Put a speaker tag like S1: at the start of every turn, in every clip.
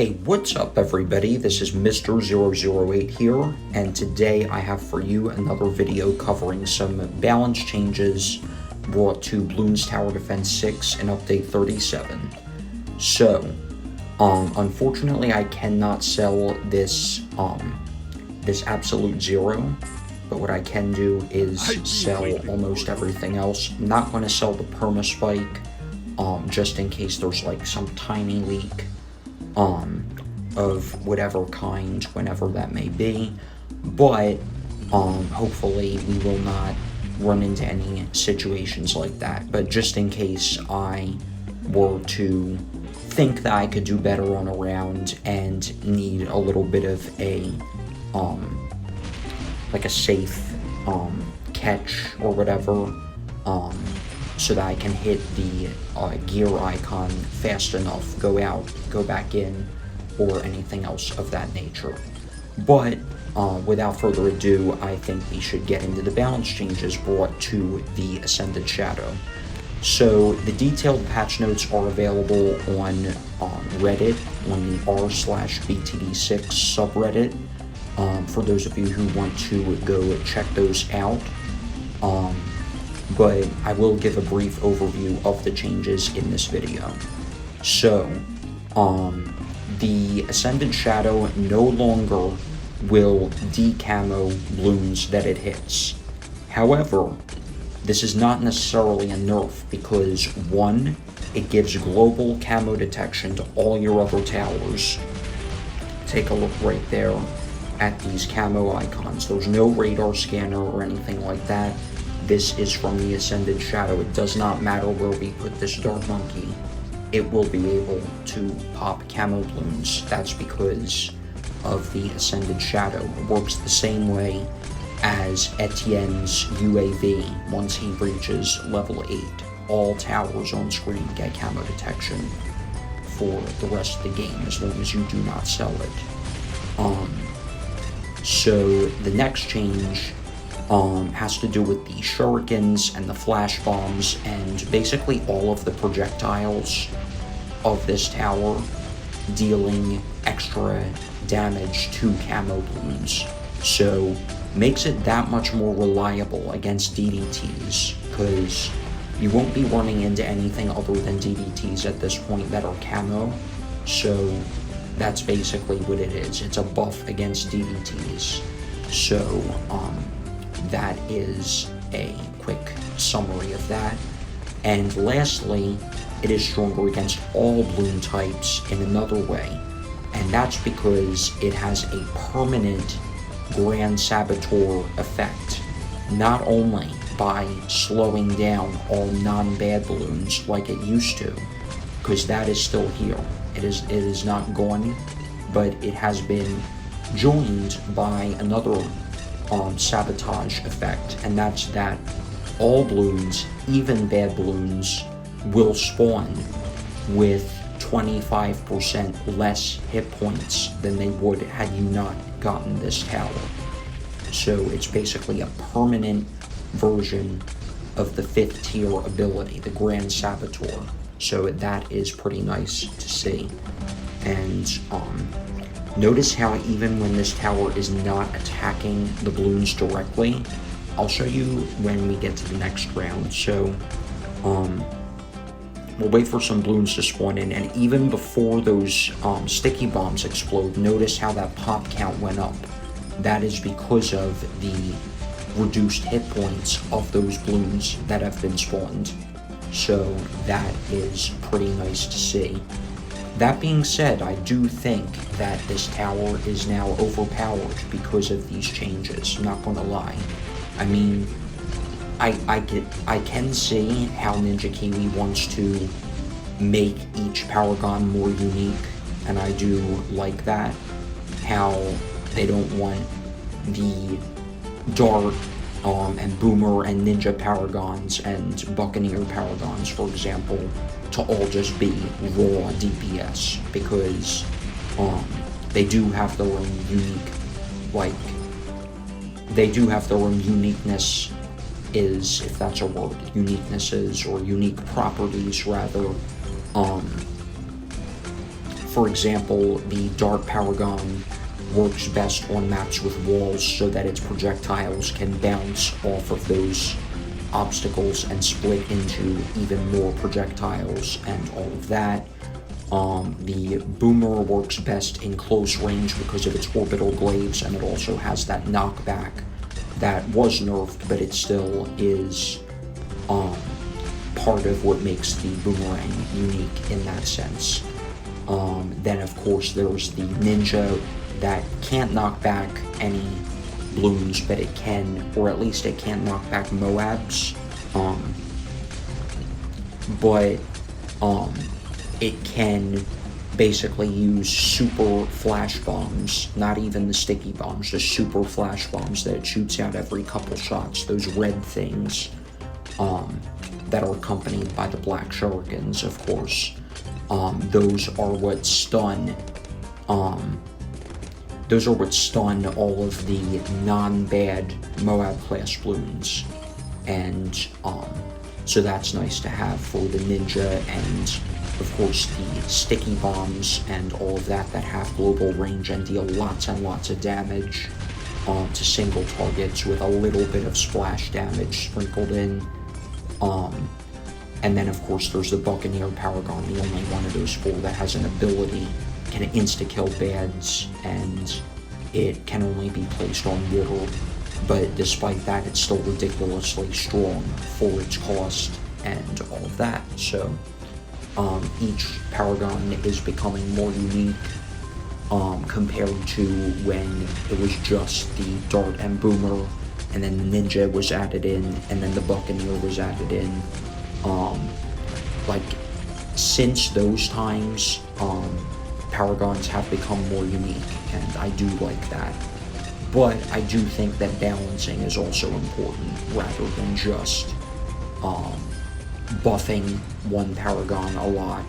S1: Hey, what's up everybody? This is Mr. 008 here, and today I have for you another video covering some balance changes brought to Bloons Tower Defense 6 in Update 37. So, unfortunately I cannot sell this Absolute Zero, but what I can do is sell almost everything else. I'm not going to sell the Perma Spike, just in case there's like some tiny leak of whatever kind, whenever that may be, but hopefully we will not run into any situations like that. But just in case I were to think that I could do better on a round and need a little bit of a like a safe catch or whatever, so that I can hit the gear icon fast enough, go out, go back in, or anything else of that nature. But without further ado, I think we should get into the balance changes brought to the Ascended Shadow. So the detailed patch notes are available on Reddit, on the r/BTD6 subreddit, for those of you who want to go check those out. But I will give a brief overview of the changes in this video. So, the Ascended Shadow no longer will decamo bloons that it hits. However, this is not necessarily a nerf because, one, it gives global camo detection to all your other towers. Take a look right there at these camo icons. There's no radar scanner or anything like that. This is from the Ascended Shadow. It does not matter where we put this Dark Monkey. It will be able to pop camo bloons. That's because of the Ascended Shadow. It works the same way as Etienne's UAV once he reaches level 8. All towers on screen get camo detection for the rest of the game as long as you do not sell it. So the next change has to do with the shurikens and the flash bombs and basically all of the projectiles of this tower dealing extra damage to camo bloons. So makes it that much more reliable against DDTs, because you won't be running into anything other than DDTs at this point that are camo. So that's basically what it is. It's a buff against DDTs. So that is a quick summary of that. And lastly, it is stronger against all bloon types in another way, and that's because it has a permanent Grand Saboteur effect, not only by slowing down all non-bad bloons like it used to, because that is still here. It is not gone, but it has been joined by another sabotage effect, and that's that all bloons, even bad bloons, will spawn with 25% less hit points than they would had you not gotten this tower. So it's basically a permanent version of the 5th tier ability, the Grand Saboteur. So that is pretty nice to see. And notice how even when this tower is not attacking the bloons directly, I'll show you when we get to the next round. So we'll wait for some bloons to spawn in, and even before those sticky bombs explode, notice how that pop count went up. That is because of the reduced hit points of those bloons that have been spawned. So that is pretty nice to see. That being said, I do think that this tower is now overpowered because of these changes. I'm not gonna lie. I mean, I can see how Ninja Kiwi wants to make each Paragon more unique, and I do like that. How they don't want the Dart and Boomer and Ninja Paragons and Buccaneer Paragons, for example, to all just be raw DPS, because they do have their own unique, uniqueness, is, if that's a word, uniquenesses or unique properties rather, For example, the Dart Paragon works best on maps with walls so that its projectiles can bounce off of those obstacles and split into even more projectiles and all of that. The Boomer works best in close range because of its orbital glaives, and it also has that knockback that was nerfed, but it still is part of what makes the Boomerang unique in that sense. Then of course there's the Ninja that can't knock back any Bloons, but it can, or at least it can't knock back Moabs. It can basically use super flash bombs, not even the sticky bombs, just super flash bombs that it shoots out every couple shots, those red things that are accompanied by the black shurikens, of course. Those are what stun all of the non-bad Moab class Bloons, and so that's nice to have for the Ninja, and of course the sticky bombs and all of that have global range and deal lots and lots of damage to single targets with a little bit of splash damage sprinkled in. And then of course there's the Buccaneer Paragon, the only one of those four that has an ability, can insta-kill bads, and it can only be placed on water, but despite that it's still ridiculously strong for its cost and all of that. So each Paragon is becoming more unique compared to when it was just the Dart and Boomer, and then the Ninja was added in, and then the Buccaneer was added in. Like, since those times, Paragons have become more unique, and I do like that. But I do think that balancing is also important, rather than just buffing one Paragon a lot,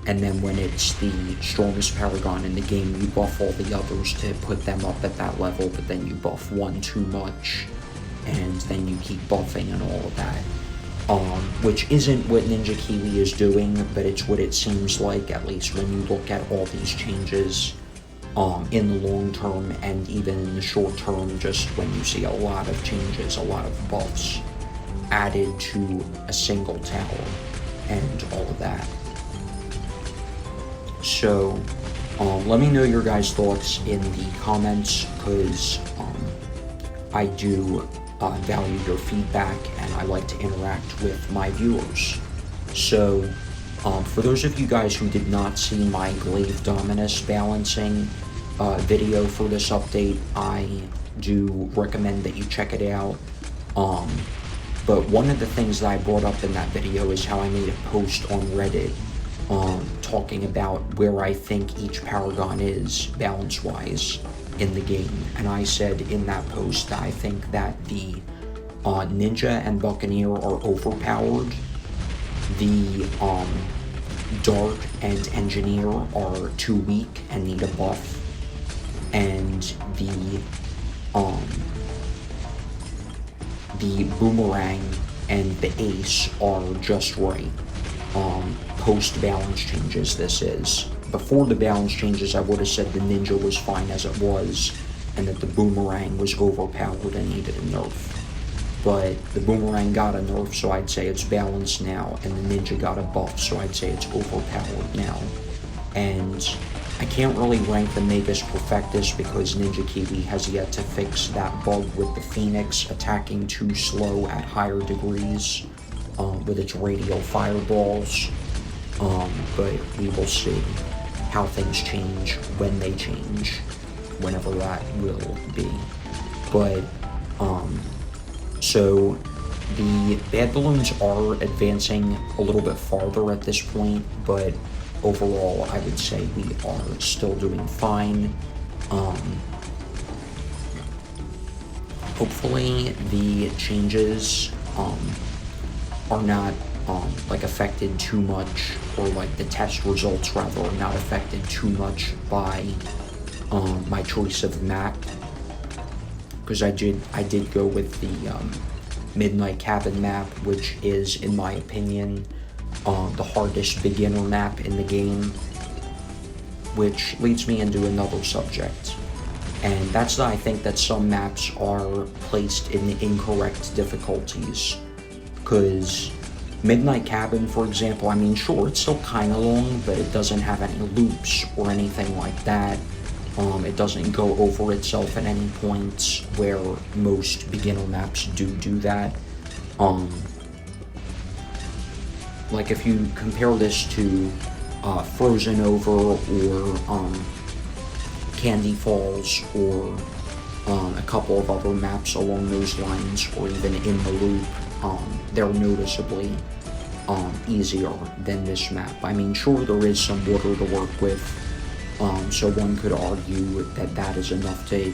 S1: and then when it's the strongest Paragon in the game, you buff all the others to put them up at that level, but then you buff one too much, and then you keep buffing and all of that. Which isn't what Ninja Kiwi is doing, but it's what it seems like, at least when you look at all these changes in the long term, and even in the short term, just when you see a lot of changes, a lot of buffs added to a single tower, and all of that. So, let me know your guys' thoughts in the comments, because I do value your feedback, and I like to interact with my viewers. So, for those of you guys who did not see my Glaive Dominus balancing video for this update, I do recommend that you check it out. But one of the things that I brought up in that video is how I made a post on Reddit talking about where I think each Paragon is balance-wise in the game, and I said in that post that I think that the Ninja and Buccaneer are overpowered, the Dart and Engineer are too weak and need a buff, and the Boomerang and the Ace are just right. Post-balance changes, this is. Before the balance changes, I would have said the Ninja was fine as it was, and that the Boomerang was overpowered and needed a nerf. But the Boomerang got a nerf, so I'd say it's balanced now, and the Ninja got a buff, so I'd say it's overpowered now. And I can't really rank the Magus Perfectus because Ninja Kiwi has yet to fix that bug with the Phoenix attacking too slow at higher degrees with its radial fireballs. But we will see how things change when they change, whenever that will be. But, so the bad balloons are advancing a little bit farther at this point, but overall I would say we are still doing fine. Hopefully the changes are not like affected too much, or like the test results rather are not affected too much by my choice of map, because I did go with the Midnight Cabin map, which is, in my opinion, the hardest beginner map in the game. which leads me into another subject. And that's that I think that some maps are placed in the incorrect difficulties. Because Midnight Cabin, for example, I mean, sure, it's still kind of long, but it doesn't have any loops or anything like that. It doesn't go over itself at any points, where most beginner maps do that. Like if you compare this to Frozen Over or Candy Falls or a couple of other maps along those lines, or even In the Loop, they're noticeably easier than this map. I mean, sure, there is some water to work with, so one could argue that that is enough to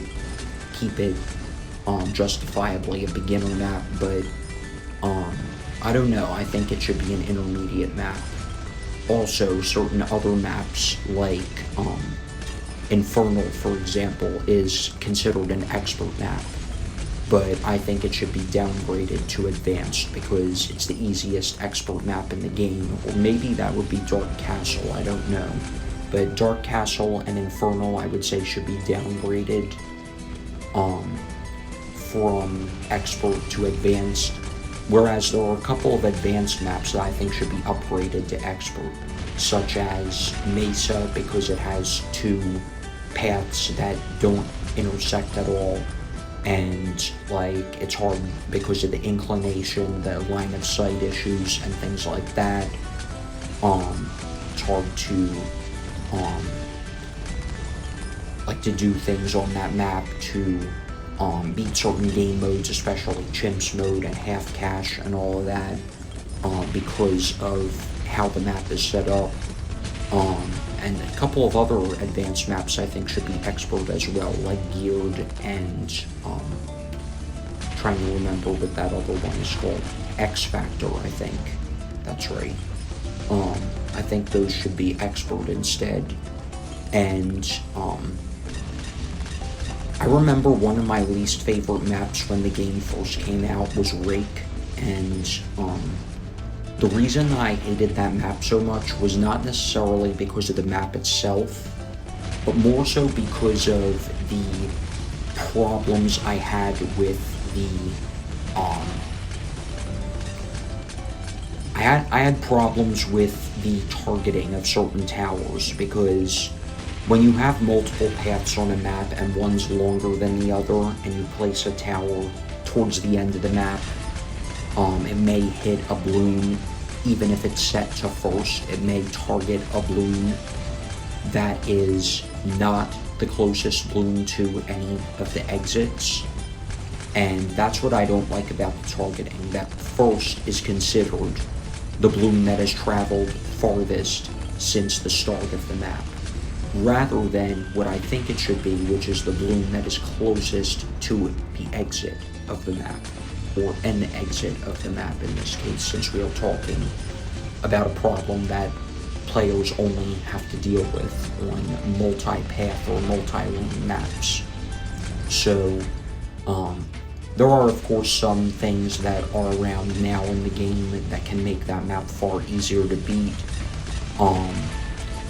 S1: keep it justifiably a beginner map, but I don't know, I think it should be an intermediate map. Also, certain other maps, like Infernal, for example, is considered an expert map, but I think it should be downgraded to advanced because it's the easiest expert map in the game, or maybe that would be Dark Castle, I don't know. But Dark Castle and Infernal, I would say, should be downgraded from expert to advanced, whereas there are a couple of advanced maps that I think should be upgraded to expert, such as Mesa, because it has 2 paths that don't intersect at all, and like it's hard because of the inclination, the line of sight issues and things like that. It's hard to like to do things on that map to beat certain game modes, especially Chimps mode and Half Cash and all of that, because of how the map is set up. And a couple of other advanced maps I think should be expert as well, like Geared and trying to remember what that other one is called. X Factor, I think. That's right. I think those should be expert instead. And I remember one of my least favorite maps when the game first came out was Rake, and the reason I hated that map so much was not necessarily because of the map itself, but more so because of the problems I had with the, I had problems with the targeting of certain towers, because when you have multiple paths on a map and one's longer than the other, and you place a tower towards the end of the map, it may hit a balloon. Even if it's set to first, it may target a balloon that is not the closest balloon to any of the exits. And that's what I don't like about the targeting, that first is considered the balloon that has traveled farthest since the start of the map, rather than what I think it should be, which is the balloon that is closest to the exit of the map, or an exit of the map in this case, since we are talking about a problem that players only have to deal with on multi-path or multi-lane maps. So, there are of course some things that are around now in the game that can make that map far easier to beat,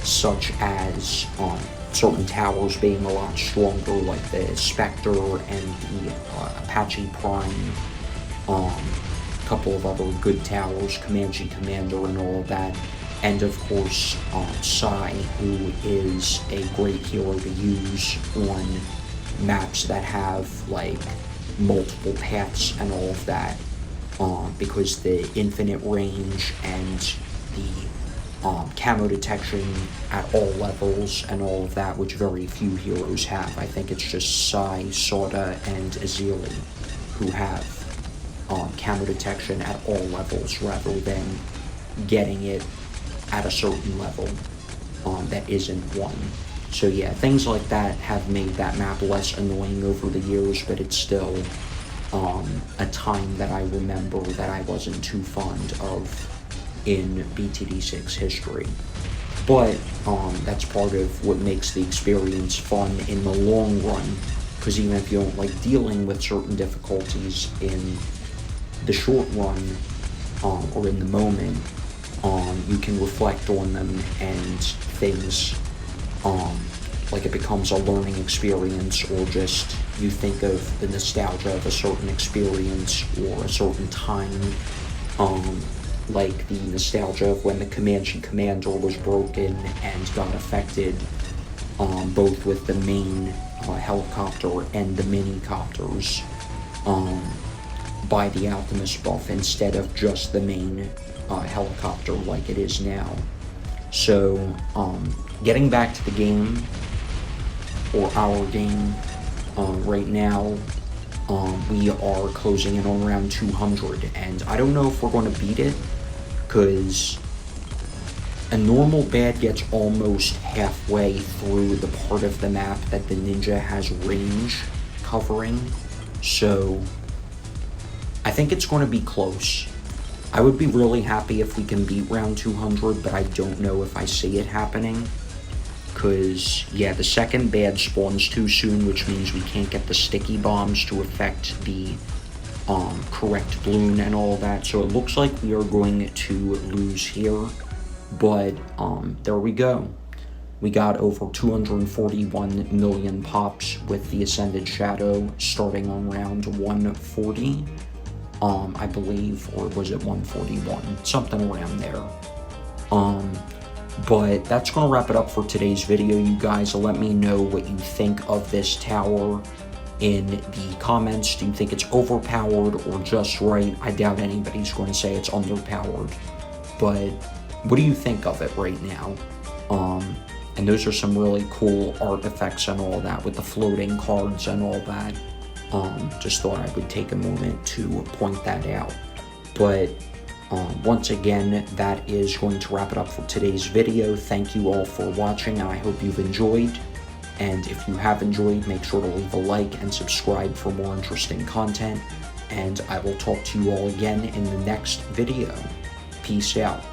S1: such as certain towers being a lot stronger, like the Spectre and the Apache Prime, a couple of other good towers, Comanche Commander and all of that, and of course Psy, who is a great hero to use on maps that have like multiple paths and all of that, because the infinite range and the camo detection at all levels and all of that, which very few heroes have. I think it's just Psy, Sauda, and Azili who have camo detection at all levels, rather than getting it at a certain level that isn't one. So yeah, things like that have made that map less annoying over the years, but it's still a time that I remember that I wasn't too fond of in BTD 6 history. But that's part of what makes the experience fun in the long run, because even if you don't like dealing with certain difficulties in the short run, or in the moment, you can reflect on them, and things like it becomes a learning experience, or just you think of the nostalgia of a certain experience or a certain time, like the nostalgia of when the Comanche Commander was broken and got affected, both with the main helicopter and the mini-copters, by the Alchemist buff instead of just the main helicopter like it is now. So, getting back to the game, or our game, right now, we are closing in on around 200, and I don't know if we're going to beat it, because a normal bad gets almost halfway through the part of the map that the ninja has range covering, so I think it's going to be close. I would be really happy if we can beat round 200, but I don't know if I see it happening. Because, yeah, the second bad spawns too soon, which means we can't get the sticky bombs to affect the correct balloon and all that. So it looks like we are going to lose here. But, there we go. We got over 241 million pops with the Ascended Shadow starting on round 140. I believe, or was it 141? Something around there. But that's going to wrap it up for today's video, you guys. Let me know what you think of this tower in the comments. Do you think it's overpowered or just right? I doubt anybody's going to say it's underpowered. But what do you think of it right now? And those are some really cool artifacts and all that with the floating cards and all that. Just thought I would take a moment to point that out. But once again, that is going to wrap it up for today's video. Thank you all for watching, and I hope you've enjoyed. And if you have enjoyed, make sure to leave a like and subscribe for more interesting content. And I will talk to you all again in the next video. Peace out.